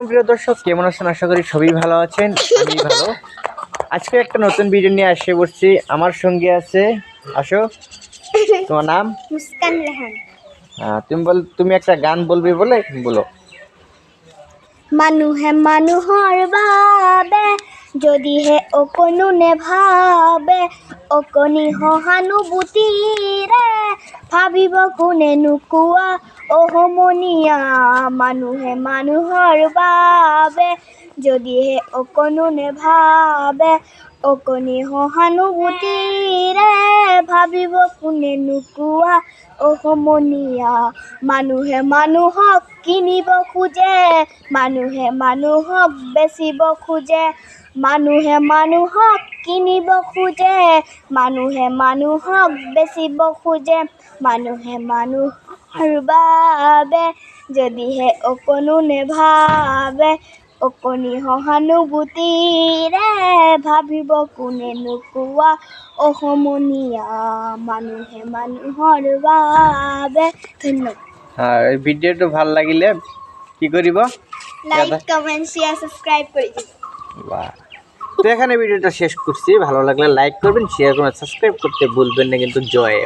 প্রিয় দর্শক, কেমন আছেন? আশা করি সবই ভালো আছেন। আমি ভালো। আজকে একটা নতুন ভিডিও নিয়ে আসে পড়ছি। আমার সঙ্গে আছে, আসো, তোমার নাম? মুস্কান রেহান। তুমি একটা গান বলবে বলে বলো। মানুহে মানুহৰ বাবে যদিহে অকণো নেভাবে, অকণি সহানুভূতিৰে ভাবিব কোনেনো কোৱা অসমনীয়া। মানুহে মানুহৰ বাবে যদিহে অকণো নেভাবে, অকণি সহানুভূতিৰে ভাবিব কোনেনো কোৱা অসমনীয়া। মানুহে মানুহক কিনিব খোজে, মানুহে মানুহক বেচিব খোজে, মানুহে মানুহক কিনিব খোজে, মানুহে মানুহক বেচিব খোজে। মানুহে মানুহৰ বাবে যদিহে অকণো নেভাবে, অকণি সহানুভূতিৰে ভাবিব কোনেনো কোৱা অসমনীয়া। মানুহে মানুহৰ বাবে। ধন্যবাদ। এই ভিডিওটা ভাল লাগিলে কি করিব? লাইক, কমেন্ট, শেয়ার, সাবস্ক্রাইব করে দিন। বাহ। তো এখানে ভিডিওটা শেষ করছি। ভালো লাগলে লাইক করবেন, শেয়ার করবেন, সাবস্ক্রাইব করতে ভুলবেন না কিন্তু। জয়।